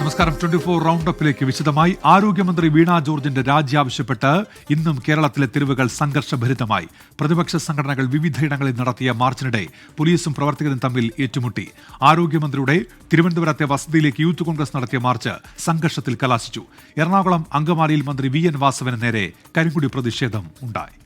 നമസ്കാരം. 24 റൗണ്ട് അപ്പിലേക്ക് വിശദമായി. ആരോഗ്യമന്ത്രി വീണ ജോർജിന്റെ രാജി ആവശ്യപ്പെട്ട് ഇന്നും കേരളത്തിലെ തെരുവുകൾ സംഘർഷഭരിതമായി. പ്രതിപക്ഷ സംഘടനകൾ വിവിധയിടങ്ങളിൽ നടത്തിയ മാർച്ചിനിടെ പോലീസും പ്രവർത്തകരും തമ്മിൽ ഏറ്റുമുട്ടി. ആരോഗ്യമന്ത്രിയുടെ തിരുവനന്തപുരത്തെ വസതിയിലേക്ക് യൂത്ത് കോൺഗ്രസ് നടത്തിയ മാർച്ച് സംഘർഷത്തിൽ കലാശിച്ചു. എറണാകുളം അങ്കമാലിയിൽ മന്ത്രി വി എൻ വാസവന് നേരെ കരിങ്കൊടി പ്രതിഷേധം ഉണ്ടായി.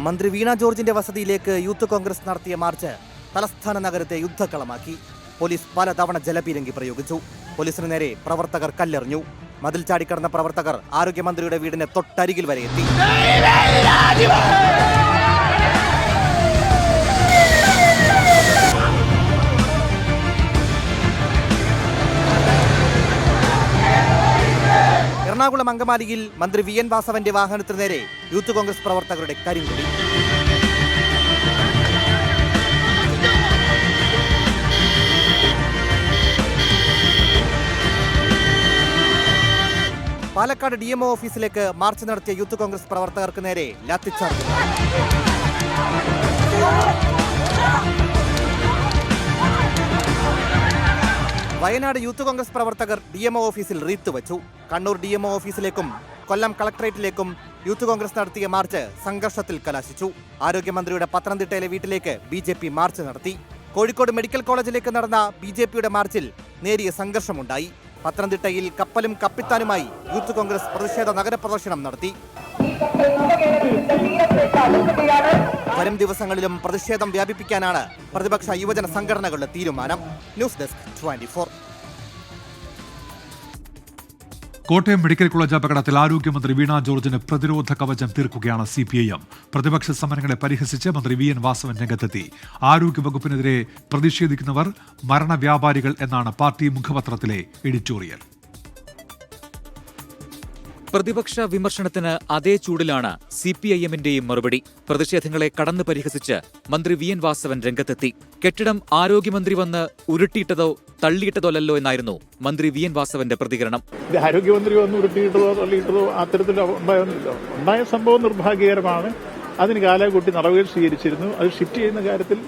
മന്ത്രി വീണ ജോർജിന്റെ വസതിയിലേക്ക് യൂത്ത് കോൺഗ്രസ് നടത്തിയ മാർച്ച് തലസ്ഥാന നഗരത്തെ യുദ്ധക്കളമാക്കി. പോലീസ് പലതവണ ജലപീരങ്കി പ്രയോഗിച്ചു. പോലീസിന് നേരെ പ്രവർത്തകർ കല്ലെറിഞ്ഞു. മതിൽ ചാടിക്കടന്ന പ്രവർത്തകർ ആരോഗ്യമന്ത്രിയുടെ വീടിന് തൊട്ടരികിൽ വരെ എത്തി. എറണാകുളം അങ്കമാലിയിൽ മന്ത്രി വി എൻ വാസവന്റെ വാഹനത്തിനു നേരെ യൂത്ത് കോൺഗ്രസ് പ്രവർത്തകരുടെ കരിങ്കൊടി. പാലക്കാട് DMO ഓഫീസിലേക്ക് മാർച്ച് നടത്തിയ യൂത്ത് കോൺഗ്രസ് പ്രവർത്തകർക്ക് നേരെ ലാത്തിച്ചാർജ്. വയനാട് യൂത്ത് കോൺഗ്രസ് പ്രവർത്തകർ DMO ഓഫീസിൽ റീത്ത് വച്ചു. കണ്ണൂർ DMO ഓഫീസിലേക്കും കൊല്ലം കളക്ടറേറ്റിലേക്കും യൂത്ത് കോൺഗ്രസ് നടത്തിയ മാർച്ച് സംഘർഷത്തിൽ കലാശിച്ചു. ആരോഗ്യമന്ത്രിയുടെ പത്തനംതിട്ടയിലെ വീട്ടിലേക്ക് BJP മാർച്ച് നടത്തി. കോഴിക്കോട് മെഡിക്കൽ കോളേജിലേക്ക് നടന്ന BJPയുടെ മാർച്ചിൽ നേരിയ സംഘർഷമുണ്ടായി. പത്തനംതിട്ടയിൽ കപ്പലും കപ്പിത്താനുമായി യൂത്ത് കോൺഗ്രസ് പ്രതിഷേധ നഗരപ്രദർശനം നടത്തി. വരും ദിവസങ്ങളിലും പ്രതിഷേധം വ്യാപിപ്പിക്കാനാണ് പ്രതിപക്ഷ യുവജന സംഘടനകളുടെ തീരുമാനം. News desk 24. Kottayam medical college അപകടത്തിൽ ആരോഗ്യമന്ത്രി വീണ ജോർജിന് പ്രതിരോധ കവചം തീർക്കുകയാണ് CPIM. പ്രതിപക്ഷ സമരങ്ങളെ പരിഹസിച്ച് മന്ത്രി വി എൻ വാസവൻ രംഗത്തെത്തി. ആരോഗ്യവകുപ്പിനെതിരെ പ്രതിഷേധിക്കുന്നവർ മരണവ്യാപാരികൾ എന്നാണ് പാർട്ടി മുഖപത്രത്തിലെ എഡിറ്റോറിയൽ. പ്രതിപക്ഷ വിമർശനത്തിന് അതേ ചൂടിലാണ് CPIMന്റെയും മറുപടി. പ്രതിഷേധങ്ങളെ കടന്നു പരിഹസിച്ച് മന്ത്രി വി എൻ വാസവൻ രംഗത്തെത്തി. കെട്ടിടം ആരോഗ്യമന്ത്രി വന്ന് ഉരുട്ടിയിട്ടതോ തള്ളിയിട്ടതോ അല്ലല്ലോ എന്നായിരുന്നു മന്ത്രി വി എൻ വാസവന്റെ പ്രതികരണം. ആരോഗ്യമന്ത്രി വന്ന് ഉരുട്ടിയിട്ടതോ തള്ളിയിട്ടതോ അത്തരത്തിൽ ഉണ്ടായ സംഭവം നിർഭാഗ്യകരമാണ്. അതിന് കാലകൂട്ടി നടപടികൾ സ്വീകരിച്ചിരുന്നു. അത് ഷിഫ്റ്റ് ചെയ്യുന്ന കാര്യത്തിൽ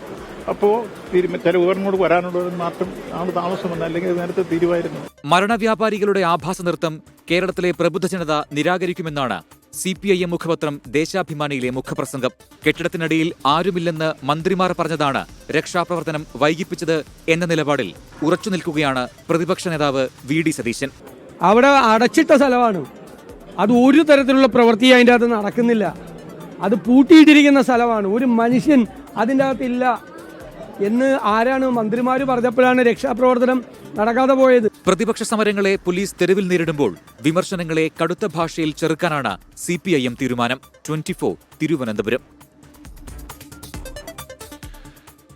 അപ്പോൾ ചില ഉപകരണങ്ങളോട് വരാനുള്ളതെന്ന് മാത്രം ആണ് താമസമെന്ന്, അല്ലെങ്കിൽ നേരത്തെ തീരുമായിരുന്നു. മരണവ്യാപാരികളുടെ ആഭാസ നൃത്തം കേരളത്തിലെ പ്രബുദ്ധ ജനത നിരാകരിക്കുമെന്നാണ് CPIM മുഖപത്രം ദേശാഭിമാനിയിലെ മുഖപ്രസംഗം. കെട്ടിടത്തിനടിയിൽ ആരുമില്ലെന്ന് മന്ത്രിമാർ പറഞ്ഞതാണ് രക്ഷാപ്രവർത്തനം വൈകിപ്പിച്ചത് എന്ന നിലപാടിൽ ഉറച്ചു നിൽക്കുകയാണ് പ്രതിപക്ഷ നേതാവ് VD സതീശൻ. അവിടെ അടച്ചിട്ട സ്ഥലമാണ്. അത് ഒരു തരത്തിലുള്ള പ്രവൃത്തി അതിൻ്റെ അകത്ത് നടക്കുന്നില്ല. അത് പൂട്ടിയിട്ടിരിക്കുന്ന സ്ഥലമാണ്. ഒരു മനുഷ്യൻ അതിൻ്റെ അകത്തില്ല എന്ന് ആരാണ് മന്ത്രിമാർ പറഞ്ഞപ്പോഴാണ് രക്ഷാപ്രവർത്തനം നടക്കാതെ പോയത്. പ്രതിപക്ഷ സമരങ്ങളെ പോലീസ് തെരുവിൽ നേരിടുമ്പോൾ വിമർശനങ്ങളെ കടുത്ത ഭാഷയിൽ ചെറുക്കാനാണ് CPIM തീരുമാനം. 24 തിരുവനന്തപുരം.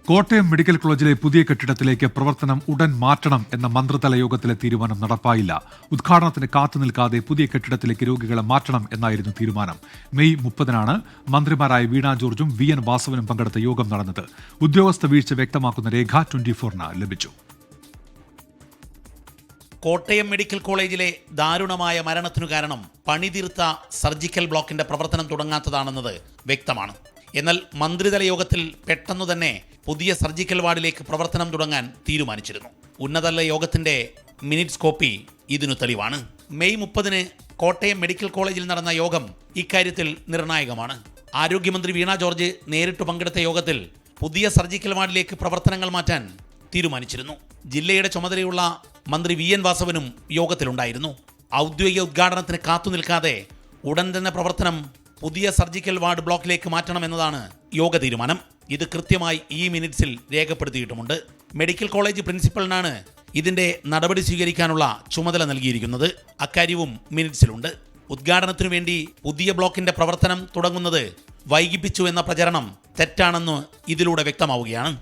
കോട്ടയം മെഡിക്കൽ കോളേജിലെ പുതിയ കെട്ടിടത്തിലേക്ക് പ്രവർത്തനം ഉടൻ മാറ്റണം എന്ന മന്ത്രിതല യോഗത്തിലെ തീരുമാനം നടപ്പായില്ല. ഉദ്ഘാടനത്തിന് കാത്തുനിൽക്കാതെ പുതിയ കെട്ടിടത്തിലേക്ക് രോഗികളെ മാറ്റണം എന്നായിരുന്നു തീരുമാനം. മെയ് 30-നാണ് മന്ത്രിമാരായ വീണ ജോർജും വി എൻ വാസവനും പങ്കെടുത്ത യോഗം നടന്നത്. ഉദ്യോഗസ്ഥ വീഴ്ച വ്യക്തമാക്കുന്ന രേഖ 24-ന് ലഭിച്ചു. കോട്ടയം മെഡിക്കൽ കോളേജിലെ ദാരുണമായ മരണത്തിനു കാരണം പണിതീർത്ത സർജിക്കൽ ബ്ലോക്കിന്റെ പ്രവർത്തനം തുടങ്ങാത്തതാണെന്നത് വ്യക്തമാണ്. എന്നാൽ മന്ത്രിതല യോഗത്തിൽ പെട്ടെന്നു തന്നെ പുതിയ സർജിക്കൽ വാർഡിലേക്ക് പ്രവർത്തനം തുടങ്ങാൻ തീരുമാനിച്ചിരുന്നു. ഉന്നതതല യോഗത്തിന്റെ മിനിറ്റ്സ് കോപ്പി ഇതിനു തെളിവാണ്. മെയ് 30-ന് കോട്ടയം മെഡിക്കൽ കോളേജിൽ നടന്ന യോഗം ഇക്കാര്യത്തിൽ നിർണായകമാണ്. ആരോഗ്യമന്ത്രി വീണ ജോർജ് നേരിട്ട് പങ്കെടുത്ത യോഗത്തിൽ പുതിയ സർജിക്കൽ വാർഡിലേക്ക് പ്രവർത്തനങ്ങൾ മാറ്റാൻ തീരുമാനിച്ചിരുന്നു. ജില്ലയുടെ ചുമതലയുള്ള മന്ത്രി വി എൻ വാസവനും യോഗത്തിലുണ്ടായിരുന്നു. ഔദ്യോഗിക ഉദ്ഘാടനത്തിന് കാത്തുനിൽക്കാതെ ഉടൻ തന്നെ പ്രവർത്തനം പുതിയ സർജിക്കൽ വാർഡ് ബ്ലോക്കിലേക്ക് മാറ്റണമെന്നതാണ് യോഗ തീരുമാനം. ഇത് കൃത്യമായി ഈ മിനിറ്റ്സിൽ രേഖപ്പെടുത്തിയിട്ടുമുണ്ട്. മെഡിക്കൽ കോളേജ് പ്രിൻസിപ്പലിനാണ് ഇതിന്റെ നടപടി സ്വീകരിക്കാനുള്ള ചുമതല നൽകിയിരിക്കുന്നത്. അക്കാര്യവും മിനിറ്റ്സിലുണ്ട്. ഉദ്ഘാടനത്തിനു വേണ്ടി പുതിയ ബ്ലോക്കിന്റെ പ്രവർത്തനം തുടങ്ങുന്നത് വൈകിപ്പിച്ചു എന്ന പ്രചരണം തെറ്റാണെന്ന് ഇതിലൂടെ വ്യക്തമാവുകയാണ്.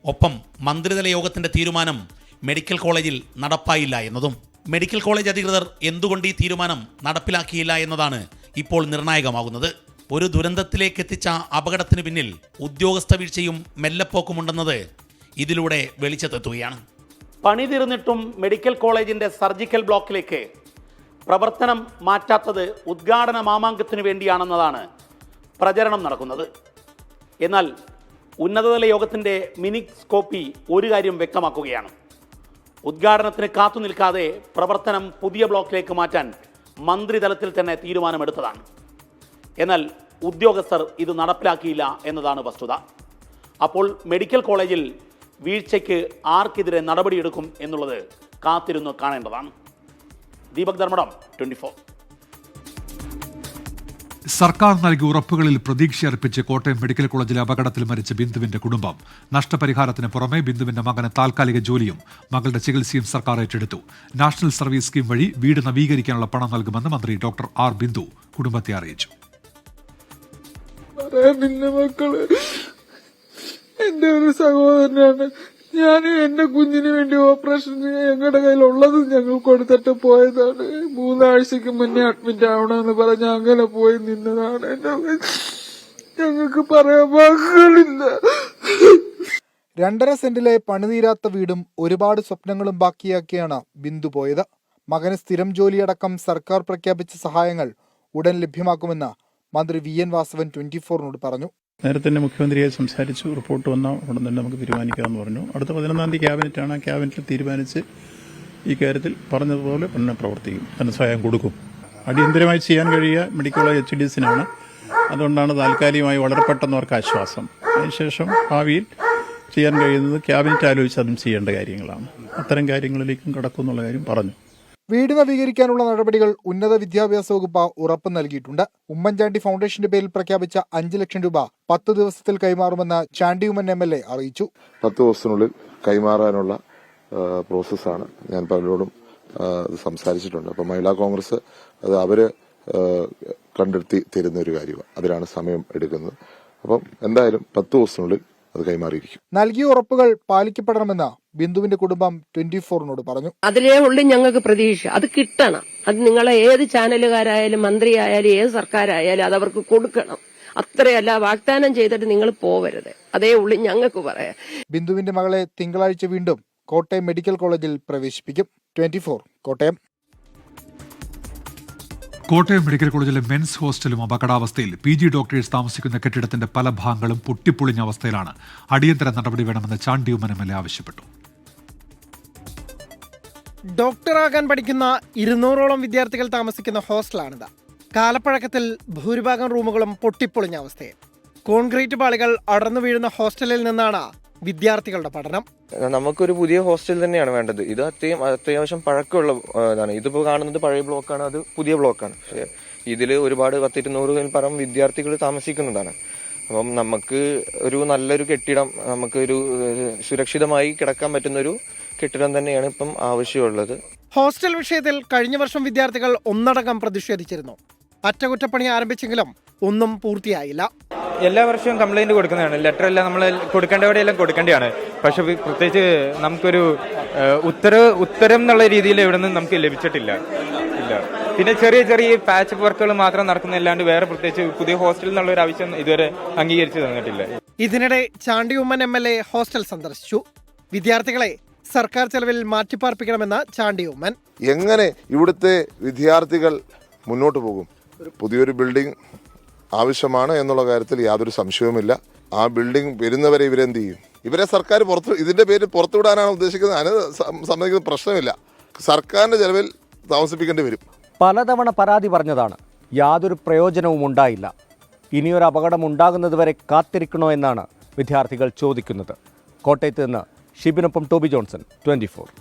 ഒപ്പം മന്ത്രിതല യോഗത്തിന്റെ തീരുമാനം മെഡിക്കൽ കോളേജിൽ നടപ്പായില്ല എന്നതും. മെഡിക്കൽ കോളേജ് അധികൃതർ എന്തുകൊണ്ട് ഈ തീരുമാനം നടപ്പിലാക്കിയില്ല എന്നതാണ് ഇപ്പോൾ നിർണായകമാകുന്നത്. ഒരു ദുരന്തത്തിലേക്ക് എത്തിച്ച അപകടത്തിന് പിന്നിൽ ഉദ്യോഗസ്ഥ വീഴ്ചയും മെല്ലപ്പോക്കുമുണ്ടെന്നത് ഇതിലൂടെ വെളിച്ചത്തെത്തുകയാണ്. പണി തീർന്നിട്ടും മെഡിക്കൽ കോളേജിന്റെ സർജിക്കൽ ബ്ലോക്കിലേക്ക് പ്രവർത്തനം മാറ്റാത്തത് ഉദ്ഘാടന മാമാങ്കത്തിനു വേണ്ടിയാണെന്നതാണ് പ്രചരണം നടക്കുന്നത്. എന്നാൽ ഉന്നതതല യോഗത്തിന്റെ മിനിറ്റ്സ് കോപ്പി ഒരു കാര്യം വ്യക്തമാക്കുകയാണ്. ഉദ്ഘാടനത്തിന് കാത്തു നിൽക്കാതെ പ്രവർത്തനം പുതിയ ബ്ലോക്കിലേക്ക് മാറ്റാൻ മന്ത്രിതലത്തിൽ തന്നെ തീരുമാനമെടുത്തതാണ്. എന്നാൽ ഉദ്യോഗസ്ഥർ ഇത് നടപ്പിലാക്കിയില്ല എന്നതാണ് വസ്തുത. അപ്പോൾ മെഡിക്കൽ കോളേജിൽ വീഴ്ചയ്ക്ക് ആർക്കെതിരെ നടപടിയെടുക്കും എന്നുള്ളത് കാത്തിരുന്ന് കാണേണ്ടതാണ്. ദീപക് ധർമ്മടം, 24. സർക്കാർ നൽകിയ ഉറപ്പുകളിൽ പ്രതീക്ഷയർപ്പിച്ച് കോട്ടയം മെഡിക്കൽ കോളേജിലെ അപകടത്തിൽ മരിച്ച ബിന്ദുവിന്റെ കുടുംബം നഷ്ടപരിഹാരത്തിന് പുറമെ ബിന്ദുവിന്റെ മകന് താൽക്കാലിക ജോലിയും മകളുടെ ചികിത്സയും സർക്കാർ ഏറ്റെടുത്തു. നാഷണൽ സർവീസ് സ്കീം വഴി വീട് നവീകരിക്കാനുള്ള പണം നൽകുമെന്ന് മന്ത്രി ഡോക്ടർ ആർ ബിന്ദു കുടുംബത്തെ അറിയിച്ചു. മക്കള് എന്റെ ഒരു സഹോദരനാണ്. ഞാൻ എന്റെ കുഞ്ഞിന് വേണ്ടി ഓപ്പറേഷൻ ഞങ്ങളുടെ കയ്യിലുള്ളത് ഞങ്ങൾ കൊടുത്തിട്ട് പോയതാണ്. 3 ആഴ്ചക്ക് മുന്നേ അഡ്മിറ്റ് ആവണമെന്ന് പറഞ്ഞ് അങ്ങനെ പോയി നിന്നതാണ്. ഞങ്ങൾക്ക് പറയാൻ വാക്കുകളില്ല. 2.5 സെന്റിലെ പണിതീരാത്ത വീടും ഒരുപാട് സ്വപ്നങ്ങളും ബാക്കിയാക്കിയാണ് ബിന്ദു പോയത്. മകന് സ്ഥിരം ജോലിയടക്കം സർക്കാർ പ്രഖ്യാപിച്ച സഹായങ്ങൾ ഉടൻ ലഭ്യമാക്കുമെന്ന് മന്ത്രി VN വാസവൻ 24 പറഞ്ഞു. നേരത്തെ തന്നെ മുഖ്യമന്ത്രിയെ സംസാരിച്ചു. റിപ്പോർട്ട് വന്നാൽ ഉടൻ തന്നെ നമുക്ക് തീരുമാനിക്കാമെന്ന് പറഞ്ഞു. അടുത്ത 11-ാം തീയതി ക്യാബിനറ്റാണ്. ആ ക്യാബിനറ്റിൽ തീരുമാനിച്ച് ഈ കാര്യത്തിൽ പറഞ്ഞതുപോലെ തന്നെ പ്രവർത്തിക്കും. ധനസഹായം കൊടുക്കും. അടിയന്തരമായി ചെയ്യാൻ കഴിയുക മെഡിക്കൽ കോളേജ് HDSനാണ്. അതുകൊണ്ടാണ് താൽക്കാലികമായി വളരെ പെട്ടെന്ന് അവർക്ക് ആശ്വാസം. അതിനുശേഷം ഭാവിയിൽ ചെയ്യാൻ കഴിയുന്നത് ക്യാബിനറ്റ് ആലോചിച്ച് അതും ചെയ്യേണ്ട കാര്യങ്ങളാണ്. അത്തരം കാര്യങ്ങളിലേക്കും കടക്കുമെന്നുള്ള കാര്യം പറഞ്ഞു. വീട് നവീകരിക്കാനുള്ള നടപടികൾ ഉന്നത വിദ്യാഭ്യാസ വകുപ്പ് ഉറപ്പ് നൽകിയിട്ടുണ്ട്. ഉമ്മൻചാണ്ടി ഫൗണ്ടേഷന്റെ പേരിൽ പ്രഖ്യാപിച്ച 5 ലക്ഷം രൂപ 10 ദിവസത്തിൽ കൈമാറുമെന്ന് ചാണ്ടി ഉമ്മൻ MLA അറിയിച്ചു. 10 ദിവസത്തിനുള്ളിൽ കൈമാറാനുള്ള പ്രോസസ്സാണ്. ഞാൻ പലരോടും സംസാരിച്ചിട്ടുണ്ട്. അപ്പം മഹിളാ കോൺഗ്രസ് അത് അവര് കണ്ടെത്തി തരുന്ന ഒരു കാര്യമാണ്. അതിലാണ് സമയം എടുക്കുന്നത്. അപ്പം എന്തായാലും 10 ദിവസത്തിനുള്ളിൽ അത് കൈമാറിയിരിക്കും. നൽകിയ ഉറപ്പുകൾ പാലിക്കപ്പെടണമെന്ന് ബിന്ദുവിന്റെ കുടുംബം 24 പറഞ്ഞു. അതിലേ ഉള്ളു ഞങ്ങൾക്ക് പ്രതീക്ഷ. അത് കിട്ടണം. അത് നിങ്ങളെ ഏത് ചാനലുകാരായാലും മന്ത്രിയായാലും ഏത് സർക്കാരായാലും അത് അവർക്ക് കൊടുക്കണം. അത്രയല്ല, വാഗ്ദാനം ചെയ്തിട്ട് നിങ്ങൾ പോവരുത്. അതേ ഉള്ളു ഞങ്ങൾക്ക് പറയാം. ബിന്ദുവിന്റെ മകളെ തിങ്കളാഴ്ച വീണ്ടും കോട്ടയം മെഡിക്കൽ കോളേജിൽ പ്രവേശിപ്പിക്കും. 24 കോട്ടയം. കോട്ടയം മെഡിക്കൽ കോളേജിലെ മെൻസ് ഹോസ്റ്റലും അപകടാവസ്ഥയിൽ. PG ഡോക്ടേഴ്സ് താമസിക്കുന്ന കെട്ടിടത്തിന്റെ പല ഭാഗങ്ങളും പൊട്ടിപ്പൊളിഞ്ഞ അവസ്ഥയിലാണ്. അടിയന്തര നടപടി വേണമെന്ന് ചാണ്ടി ഉമ്മൻ MLA ആവശ്യപ്പെട്ടു. ഡോക്ടറാകാൻ പഠിക്കുന്ന 200ഓളം വിദ്യാർത്ഥികൾ താമസിക്കുന്ന ഹോസ്റ്റലാണിത്. കാലപ്പഴക്കത്തിൽ ഭൂരിഭാഗം റൂമുകളും പൊട്ടിപ്പൊളിഞ്ഞ അവസ്ഥയിൽ. കോൺക്രീറ്റ് പാളികൾ അടർന്നു വീഴുന്ന ഹോസ്റ്റലിൽ നിന്നാണ് വിദ്യാർത്ഥികളുടെ പഠനം. നമുക്കൊരു പുതിയ ഹോസ്റ്റൽ തന്നെയാണ് വേണ്ടത്. ഇത് അത്യാവശ്യം പഴക്കമുള്ള ഇതാണ്. ഇതിപ്പോൾ കാണുന്നത് പഴയ ബ്ലോക്കാണ്, അത് പുതിയ ബ്ലോക്കാണ്. പക്ഷേ ഇതിൽ ഒരുപാട് 100-200 പരം വിദ്യാർത്ഥികൾ താമസിക്കുന്നതാണ്. അപ്പം നമുക്ക് ഒരു നല്ലൊരു കെട്ടിടം, നമുക്കൊരു സുരക്ഷിതമായി കിടക്കാൻ പറ്റുന്നൊരു കെട്ടിടം തന്നെയാണ് ഇപ്പം ആവശ്യമുള്ളത്. ഹോസ്റ്റൽ വിഷയത്തിൽ കഴിഞ്ഞ വർഷം വിദ്യാർത്ഥികൾ ഒന്നടങ്കം പ്രതിഷേധിച്ചിരുന്നു. അറ്റകുറ്റപ്പണി ആരംഭിച്ചെങ്കിലും ഒന്നും പൂർത്തിയായില്ല. എല്ലാ വർഷവും കംപ്ലൈന്റ് കൊടുക്കുന്നതാണ്. ലെറ്റർ എല്ലാം നമ്മൾ കൊടുക്കേണ്ടവിടെയെല്ലാം കൊടുക്കേണ്ടതാണ്. പക്ഷെ പ്രത്യേകിച്ച് നമുക്കൊരു ഉത്തരം എന്നുള്ള രീതിയിൽ ഇവിടെ നിന്ന് നമുക്ക് ലഭിച്ചിട്ടില്ല. പിന്നെ ചെറിയ ചെറിയ പാച്ച് വർക്കുകൾ മാത്രം നടക്കുന്നതല്ലാണ്ട് വേറെ പ്രത്യേകിച്ച് പുതിയ ഹോസ്റ്റൽ എന്നുള്ള ഒരു ആവശ്യം ഇതുവരെ അംഗീകരിച്ചു തന്നിട്ടില്ല. ഇതിനിടെ ചാണ്ടി ഉമ്മൻ MLA ഹോസ്റ്റൽ സന്ദർശിച്ചു. വിദ്യാർത്ഥികളെ സർക്കാർ ചെലവിൽ മാറ്റിപ്പാർപ്പിക്കണമെന്ന് ചാണ്ടി ഉമ്മൻ. എങ്ങനെ ഇവിടുത്തെ വിദ്യാർത്ഥികൾ മുന്നോട്ട് പോകും? പുതിയൊരു ബിൽഡിംഗ് ആവശ്യമാണ് എന്നുള്ള കാര്യത്തിൽ യാതൊരു സംശയവുമില്ല. ആ ബിൽഡിംഗ് വരുന്നവരെ ഇവരെന്ത് ചെയ്യും? ഇവരെ സർക്കാർ ഇതിന്റെ പേരിൽ പുറത്തുവിടാനാണ് ഉദ്ദേശിക്കുന്നത്. അതിന് സംബന്ധിക്കുന്ന പ്രശ്നമില്ല. സർക്കാരിന്റെ ചെലവിൽ താമസിപ്പിക്കേണ്ടി വരും. പലതവണ പരാതി പറഞ്ഞതാണ്. യാതൊരു പ്രയോജനവും ഉണ്ടായില്ല. ഇനിയൊരു അപകടം ഉണ്ടാകുന്നതുവരെ കാത്തിരിക്കണോ എന്നാണ് വിദ്യാർത്ഥികൾ ചോദിക്കുന്നത്. കോട്ടയത്ത് നിന്ന് ഷിബിനൊപ്പം ടോബി ജോൺസൺ, 24.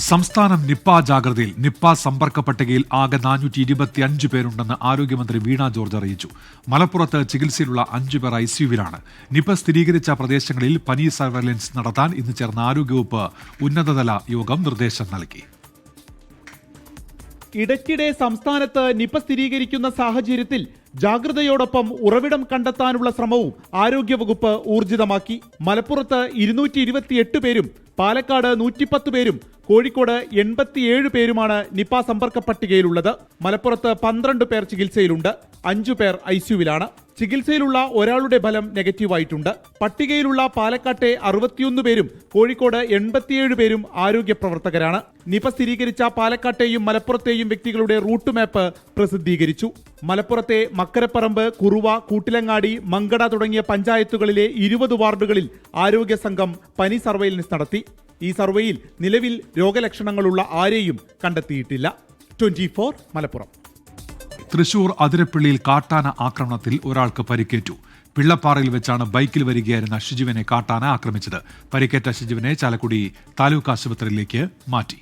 സംസ്ഥാനം നിപ്പ ജാഗ്രതയിൽ. നിപ്പ സമ്പർക്ക പട്ടികയിൽ ആകെ 425 പേരുണ്ടെന്ന് ആരോഗ്യമന്ത്രി വീണ ജോർജ് അറിയിച്ചു. മലപ്പുറത്ത് ചികിത്സയിലുള്ള 5 പേർ ICUവിലാണ്. നിപ്പ സ്ഥിരീകരിച്ച പ്രദേശങ്ങളിൽ പനി സർവൈലൻസ് നടത്താൻ ഇന്ന് ചേർന്ന ആരോഗ്യവകുപ്പ് ഉന്നതതല യോഗം നിർദ്ദേശം നൽകി. ഇടയ്ക്കിടെ സംസ്ഥാനത്ത് നിപ സ്ഥിരീകരിക്കുന്ന സാഹചര്യത്തിൽ ജാഗ്രതയോടൊപ്പം ഉറവിടം കണ്ടെത്താനുള്ള ശ്രമവും ആരോഗ്യവകുപ്പ് ഊർജിതമാക്കി. മലപ്പുറത്ത് 228 പേരും പാലക്കാട് 110 പേരും കോഴിക്കോട് 87 പേരുമാണ് നിപ സമ്പർക്ക പട്ടികയിലുള്ളത്. മലപ്പുറത്ത് 12 പേർ ചികിത്സയിലുണ്ട്. 5 പേർ ഐസിയുവിലാണ്. ചികിത്സയിലുള്ള ഒരാളുടെ ഫലം നെഗറ്റീവായിട്ടുണ്ട്. പട്ടികയിലുള്ള പാലക്കാട്ടെ 61 പേരും കോഴിക്കോട് 87 പേരും ആരോഗ്യ പ്രവർത്തകരാണ്. നിപ സ്ഥിരീകരിച്ച പാലക്കാട്ടെയും മലപ്പുറത്തെയും വ്യക്തികളുടെ റൂട്ട് മാപ്പ് പ്രസിദ്ധീകരിച്ചു. മലപ്പുറത്തെ മക്കരപ്പറമ്പ്, കുറുവ, കൂട്ടിലങ്ങാടി, മങ്കട തുടങ്ങിയ പഞ്ചായത്തുകളിലെ 20 വാർഡുകളിൽ ആരോഗ്യ സംഘം പനി സർവൈലൻസ് നടത്തി. ഈ സർവേയിൽ നിലവിൽ രോഗലക്ഷണങ്ങളുള്ള ആരെയും കണ്ടെത്തിയിട്ടില്ല. 24 മലപ്പുറം. തൃശൂർ അതിരപ്പള്ളിയിൽ കാട്ടാന ആക്രമണത്തിൽ ഒരാൾക്ക് പരിക്കേറ്റു. പിള്ളപ്പാറയിൽ വെച്ചാണ് ബൈക്കിൽ വരികയായിരുന്ന ഷിജുവിനെ കാട്ടാന ആക്രമിച്ചത്. പരിക്കേറ്റ ഷിജുവിനെ ചാലക്കുടി താലൂക്ക് ആശുപത്രിയിലേക്ക് മാറ്റി.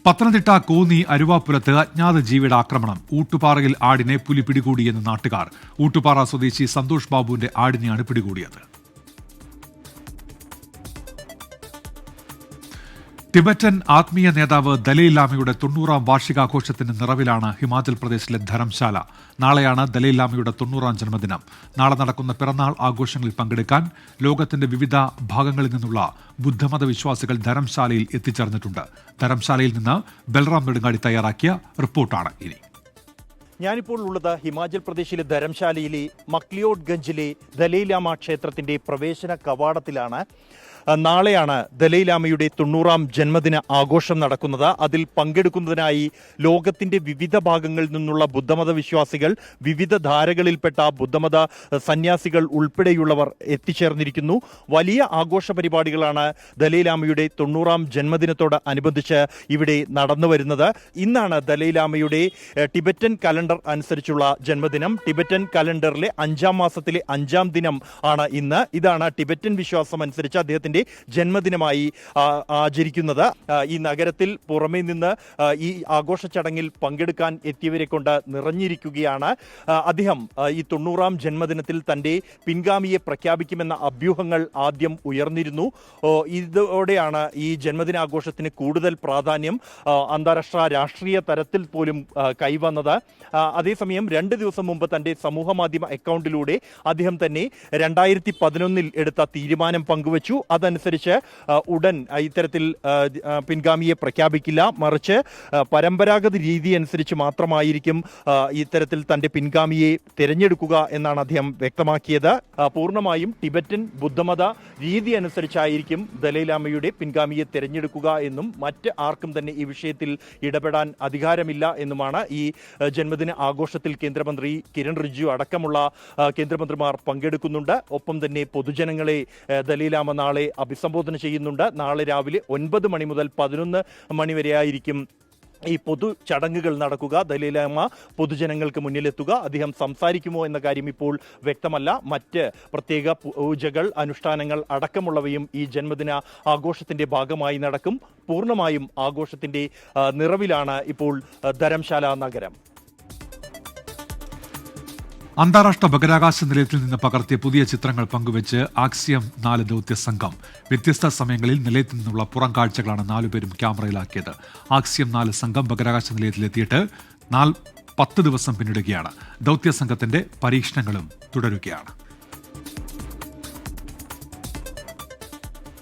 പത്തനംതിട്ട കോന്നി അരുവാപ്പുരത്ത് അജ്ഞാത ജീവിയുടെ ആക്രമണം. ഊട്ടുപാറയിൽ ആടിനെ പുലി പിടികൂടിയെന്ന് നാട്ടുകാർ. ഊട്ടുപാറ സ്വദേശി സന്തോഷ് ബാബുവിന്റെ ആടിനെയാണ് പിടികൂടിയത്. ടിബറ്റൻ ആത്മീയ നേതാവ് ദലൈലാമയുടെ 90ാം വാർഷികാഘോഷത്തിന്റെ നിറവിലാണ് ഹിമാചൽ പ്രദേശിലെ ധരംശാല. നാളെയാണ് ദലൈലാമയുടെ 90ാം ജന്മദിനം. നാളെ നടക്കുന്ന പിറന്നാൾ ആഘോഷങ്ങളിൽ പങ്കെടുക്കാൻ ലോകത്തിന്റെ വിവിധ ഭാഗങ്ങളിൽ നിന്നുള്ള ബുദ്ധമത വിശ്വാസികൾ ധരംശാലയിൽ എത്തിച്ചേർന്നിട്ടുണ്ട്. ധരംശാലയിൽ നിന്ന് ബൽറാം നെടുങ്ങാടി തയ്യാറാക്കിയ റിപ്പോർട്ടാണ് ഇനി. ഞാനിപ്പോൾ ഉള്ളത് ഹിമാചൽ പ്രദേശിലെ ധരംശാലയിലെ മക്ലിയോഡ് ഗഞ്ചിലെ ദലൈലാമ ക്ഷേത്രത്തിന്റെ പ്രവേശന കവാടത്തിലാണ്. നാളെയാണ് ദലൈലാമയുടെ 90ാം ജന്മദിന ആഘോഷം നടക്കുന്നത്. അതിൽ പങ്കെടുക്കുന്നതിനായി ലോകത്തിന്റെ വിവിധ ഭാഗങ്ങളിൽ നിന്നുള്ള ബുദ്ധമത വിശ്വാസികൾ, വിവിധ ധാരകളിൽപ്പെട്ട ബുദ്ധമത സന്യാസികൾ ഉൾപ്പെടെയുള്ളവർ എത്തിച്ചേർന്നിരിക്കുന്നു. വലിയ ആഘോഷ പരിപാടികളാണ് ദലൈലാമയുടെ 90ാം ജന്മദിനത്തോട് അനുബന്ധിച്ച് ഇവിടെ നടന്നു വരുന്നത്. ഇന്നാണ് ദലൈലാമയുടെ ടിബറ്റൻ കലണ്ടർ അനുസരിച്ചുള്ള ജന്മദിനം. ടിബറ്റൻ കലണ്ടറിലെ 5ാം മാസത്തിലെ 5ാം ദിനം ആണ് ഇന്ന്. ഇതാണ് ടിബറ്റൻ വിശ്വാസം അനുസരിച്ച് അദ്ദേഹത്തിന്റെ ജന്മദിനമായി ആചരിക്കുന്നത്. ഈ നഗരത്തിൽ പുറമേ നിന്ന് ഈ ആഘോഷ ചടങ്ങിൽ പങ്കെടുക്കാൻ എത്തിയവരെ കൊണ്ട് നിറഞ്ഞിരിക്കുകയാണ്. അദ്ദേഹം ഈ 90ാം ജന്മദിനത്തിൽ തന്റെ പിൻഗാമിയെ പ്രഖ്യാപിക്കുമെന്ന അഭ്യൂഹങ്ങൾ ആദ്യം ഉയർന്നിരുന്നു. ഇതോടെയാണ് ഈ ജന്മദിനാഘോഷത്തിന് കൂടുതൽ പ്രാധാന്യം അന്താരാഷ്ട്ര രാഷ്ട്രീയ തലത്തിൽ പോലും കൈവന്നത്. അതേസമയം 2 ദിവസം മുമ്പ് തന്റെ സമൂഹ മാധ്യമ അക്കൗണ്ടിലൂടെ അദ്ദേഹം തന്നെ 2011 എടുത്ത തീരുമാനം പങ്കുവച്ചു. അതനുസരിച്ച് ഉടൻ ഇത്തരത്തിൽ പിൻഗാമിയെ പ്രഖ്യാപിക്കില്ല, മറിച്ച് പരമ്പരാഗത രീതി അനുസരിച്ച് മാത്രമായിരിക്കും ഇത്തരത്തിൽ തന്റെ പിൻഗാമിയെ തിരഞ്ഞെടുക്കുക എന്നാണ് അദ്ദേഹം വ്യക്തമാക്കിയത്. പൂർണ്ണമായും ടിബറ്റൻ ബുദ്ധമത രീതി അനുസരിച്ചായിരിക്കും ദലൈലാമയുടെ പിൻഗാമിയെ തിരഞ്ഞെടുക്കുക എന്നും മറ്റ് ആർക്കും തന്നെ ഈ വിഷയത്തിൽ ഇടപെടാൻ അധികാരമില്ല എന്നുമാണ്. ഈ ജന്മദിന ആഘോഷത്തിൽ കേന്ദ്രമന്ത്രി കിരൺ റിജിജു അടക്കമുള്ള കേന്ദ്രമന്ത്രിമാർ പങ്കെടുക്കുന്നുണ്ട്. ഒപ്പം തന്നെ പൊതുജനങ്ങളെ ദലൈലാമ നാളെ അഭിസംബോധന ചെയ്യുന്നുണ്ട്. നാളെ രാവിലെ 9 മണി മുതൽ 11 മണി വരെയായിരിക്കും ഈ പൊതു ചടങ്ങുകൾ നടക്കുക. ദലൈലാമ പൊതുജനങ്ങൾക്ക് മുന്നിലെത്തുക. അദ്ദേഹം സംസാരിക്കുമോ എന്ന കാര്യം ഇപ്പോൾ വ്യക്തമല്ല. മറ്റ് പ്രത്യേക പൂജകൾ, അനുഷ്ഠാനങ്ങൾ അടക്കമുള്ളവയും ഈ ജന്മദിന ആഘോഷത്തിന്റെ ഭാഗമായി നടക്കും. പൂർണ്ണമായും ആഘോഷത്തിന്റെ നിറവിലാണ് ഇപ്പോൾ ധരംശാല നഗരം. അന്താരാഷ്ട്ര ബഹിരാകാശ നിലയത്തിൽ നിന്ന് പകർത്തിയ പുതിയ ചിത്രങ്ങൾ പങ്കുവച്ച് ആക്സിയം 4 ദൗത്യ സംഘം. വ്യത്യസ്ത സമയങ്ങളിൽ നിലയത്തിൽ നിന്നുള്ള പുറം കാഴ്ചകളാണ് 4 പേരും ക്യാമറയിലാക്കിയത്. ആക്സിയം 4 സംഘം ബഹിരാകാശ നിലയത്തിലെത്തിയിട്ട് 10 ദിവസം പിന്നിടുകയാണ്. ദൗത്യ സംഘത്തിന്റെ പരീക്ഷണങ്ങളും തുടരുകയാണ്.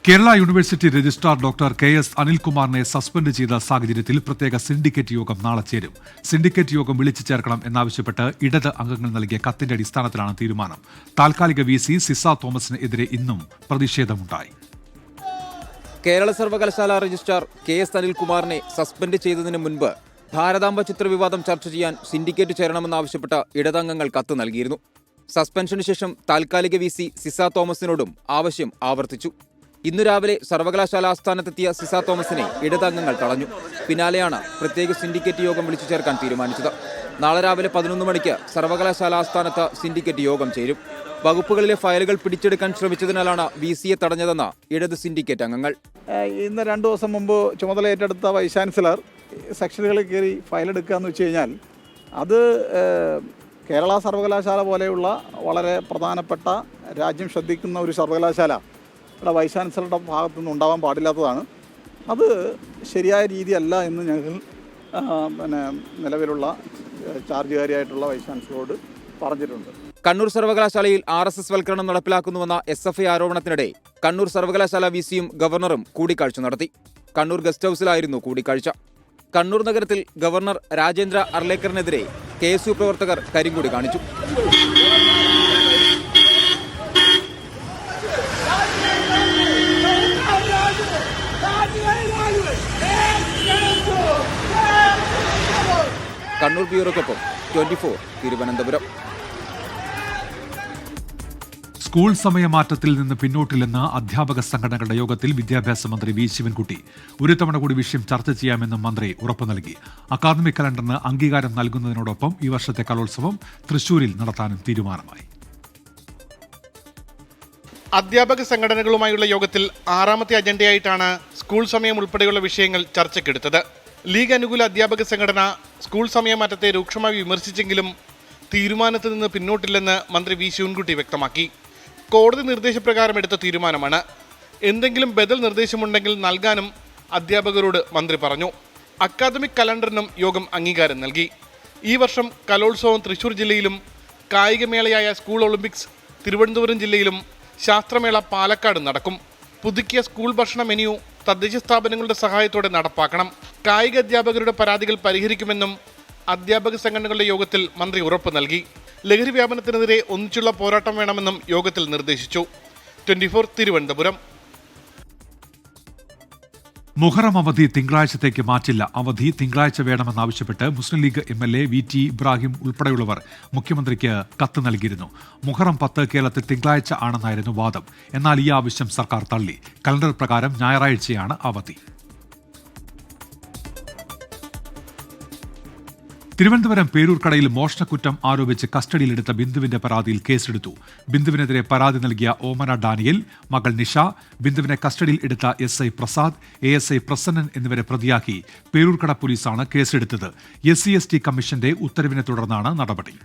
Kerala university registrar doctor KS അനിൽകുമാറിനെ സസ്പെൻഡ് ചെയ്ത സാഹചര്യത്തിൽ പ്രത്യേക സിൻഡിക്കേറ്റ് യോഗം നാളെ ചേരും. സിൻഡിക്കേറ്റ് യോഗം വിളിച്ചു ചേർക്കണം എന്നാവശ്യപ്പെട്ട് ഇടത് അംഗങ്ങൾ നൽകിയ കത്തിന്റെ അടിസ്ഥാനത്തിലാണ് തീരുമാനം. താൽക്കാലിക VC സിസ തോമസിന് എതിരെ ഇന്നും പ്രതിഷേധമുണ്ടായി. കേരള സർവകലാശാല രജിസ്ട്രാർ KS അനിൽകുമാറിനെ സസ്പെൻഡ് ചെയ്തതിന് മുൻപ് ഭാരതാംബ ചിത്രവിവാദം ചർച്ച ചെയ്യാൻ സിൻഡിക്കേറ്റ് ചേരണമെന്നാവശ്യപ്പെട്ട ഇടതംഗങ്ങൾ കത്ത് നൽകിയിരുന്നു. സസ്പെൻഷന് ശേഷം താൽക്കാലിക VC സിസ തോമസിനോടും ആവശ്യം ആവർത്തിച്ചു. ഇന്നു രാവിലെ സർവകലാശാല ആസ്ഥാനത്തെത്തിയ സിസ തോമസിനെ ഇടതംഗങ്ങൾ തടഞ്ഞു. പിന്നാലെയാണ് പ്രത്യേക സിൻഡിക്കേറ്റ് യോഗം വിളിച്ചു ചേർക്കാൻ തീരുമാനിച്ചത്. നാളെ രാവിലെ 11 മണിക്ക് സർവകലാശാല ആസ്ഥാനത്ത് സിൻഡിക്കേറ്റ് യോഗം ചേരും. വകുപ്പുകളിലെ ഫയലുകൾ പിടിച്ചെടുക്കാൻ ശ്രമിച്ചതിനാലാണ് VCയെ തടഞ്ഞതെന്ന് ഇടത് സിൻഡിക്കേറ്റ് അംഗങ്ങൾ. ഇന്ന് 2 ദിവസം മുമ്പ് ചുമതല ഏറ്റെടുത്ത വൈസ് ചാൻസലർ സെക്ഷനുകളിൽ കയറി ഫയലെടുക്കുക എന്ന് വെച്ച് കഴിഞ്ഞാൽ അത് കേരള സർവകലാശാല പോലെയുള്ള വളരെ പ്രധാനപ്പെട്ട രാജ്യം ശ്രദ്ധിക്കുന്ന ഒരു സർവകലാശാല വൈസ് ചാൻസലറുടെ ഭാഗത്തുനിന്ന് ഉണ്ടാവാൻ പാടില്ലാത്തതാണ്. അത് ശരിയായ രീതിയല്ല എന്ന് ഞങ്ങൾ നിലവിലുള്ള ചാർജുകാരിയായിട്ടുള്ള വൈസ് ചാൻസലറോട് പറഞ്ഞിട്ടുണ്ട്. കണ്ണൂർ സർവകലാശാലയിൽ RSS വൽക്കരണം നടപ്പിലാക്കുന്നുവെന്ന SFI ആരോപണത്തിനിടെ കണ്ണൂർ സർവകലാശാല വിസിയും ഗവർണറും കൂടിക്കാഴ്ച നടത്തി. കണ്ണൂർ ഗസ്റ്റ് ഹൌസിലായിരുന്നു കൂടിക്കാഴ്ച. കണ്ണൂർ നഗരത്തിൽ ഗവർണർ രാജേന്ദ്ര അർലേക്കറിനെതിരെ KSU പ്രവർത്തകർ കരിങ്കൊടി കാണിച്ചു. കണ്ണൂർ ബ്യൂറോയ്ക്കൊപ്പം 24 തിരുവനന്തപുരം. സ്കൂൾ സമയമാറ്റത്തിൽ നിന്ന് പിന്നോട്ടില്ലെന്ന അധ്യാപക സംഘടനകളുടെ യോഗത്തിൽ വിദ്യാഭ്യാസ മന്ത്രി വി ശിവൻകുട്ടി ഒരു തവണ കൂടി വിഷയം ചർച്ച ചെയ്യാമെന്നും മന്ത്രി ഉറപ്പു നൽകി. അക്കാദമിക് കലണ്ടറിന് അംഗീകാരം നൽകുന്നതിനോടൊപ്പം ഈ വർഷത്തെ കലോത്സവം തൃശൂരിൽ നടത്താനും തീരുമാനമായി. അധ്യാപക സംഘടനകളുമായുള്ള യോഗത്തിൽ 6ാമത്തെ അജണ്ടയായിട്ടാണ് സ്കൂൾ സമയം ഉൾപ്പെടെയുള്ള വിഷയങ്ങൾ ചർച്ചയ്ക്കെടുത്തത്. ലീഗ് അനുകൂല അധ്യാപക സംഘടന സ്കൂൾ സമയമാറ്റത്തെ രൂക്ഷമായി വിമർശിച്ചെങ്കിലും തീരുമാനത്തിൽ നിന്ന് പിന്നോട്ടില്ലെന്ന് മന്ത്രി വി ശിവൻകുട്ടി വ്യക്തമാക്കി. കോടതി നിർദ്ദേശപ്രകാരം എടുത്ത തീരുമാനമാണ്. എന്തെങ്കിലും ബദൽ നിർദ്ദേശമുണ്ടെങ്കിൽ നൽകാനും അധ്യാപകരോട് മന്ത്രി പറഞ്ഞു. അക്കാദമിക് കലണ്ടറിനും യോഗം അംഗീകാരം നൽകി. ഈ വർഷം കലോത്സവം തൃശൂർ ജില്ലയിലും കായികമേളയായ സ്കൂൾ ഒളിമ്പിക്സ് തിരുവനന്തപുരം ജില്ലയിലും ശാസ്ത്രമേള പാലക്കാട് നടക്കും. പുതുക്കിയ സ്കൂൾ ഭക്ഷണ മെനു തദ്ദേശ സ്ഥാപനങ്ങളുടെ സഹായത്തോടെ നടപ്പാക്കണം. കായിക അധ്യാപകരുടെ പരാതികൾ പരിഹരിക്കുമെന്നും അധ്യാപക സംഘടനകളുടെ യോഗത്തിൽ മന്ത്രി ഉറപ്പ് നൽകി. ലഹരി വ്യാപനത്തിനെതിരെ ഒന്നിച്ചുള്ള പോരാട്ടം വേണമെന്നും യോഗത്തിൽ നിർദ്ദേശിച്ചു. 24 തിരുവനന്തപുരം. മുഹറം അവധി തിങ്കളാഴ്ചത്തേക്ക് മാറ്റില്ല. അവധി തിങ്കളാഴ്ച വേണമെന്നാവശ്യപ്പെട്ട് മുസ്ലിം ലീഗ് MLA VT ഇബ്രാഹിം ഉൾപ്പെടെയുള്ളവർ മുഖ്യമന്ത്രിക്ക് കത്ത് നൽകിയിരുന്നു. മുഹറം 10 കേരളത്തിൽ തിങ്കളാഴ്ച ആണെന്നായിരുന്നു വാദം. എന്നാൽ ഈ ആവശ്യം സർക്കാർ തള്ളി. കലണ്ടർ പ്രകാരം ഞായറാഴ്ചയാണ് അവധി. തിരുവനന്തപുരം പേരൂർക്കടയിൽ മോഷണക്കുറ്റം ആരോപിച്ച് കസ്റ്റഡിയിലെടുത്ത ബിന്ദുവിന്റെ പരാതിയിൽ കേസെടുത്തു. ബിന്ദുവിനെതിരെ പരാതി നൽകിയ ഓമന ഡാനിയൽ, മകൾ നിഷ, ബിന്ദുവിനെ കസ്റ്റഡിയിൽ എടുത്ത SI പ്രസാദ്, ASI പ്രസന്നൻ എന്നിവരെ പ്രതിയാക്കി പേരൂർക്കട പോലീസാണ് കേസെടുത്തത്. SC/ST കമ്മീഷന്റെ ഉത്തരവിനെ തുടർന്നാണ് നടപടി.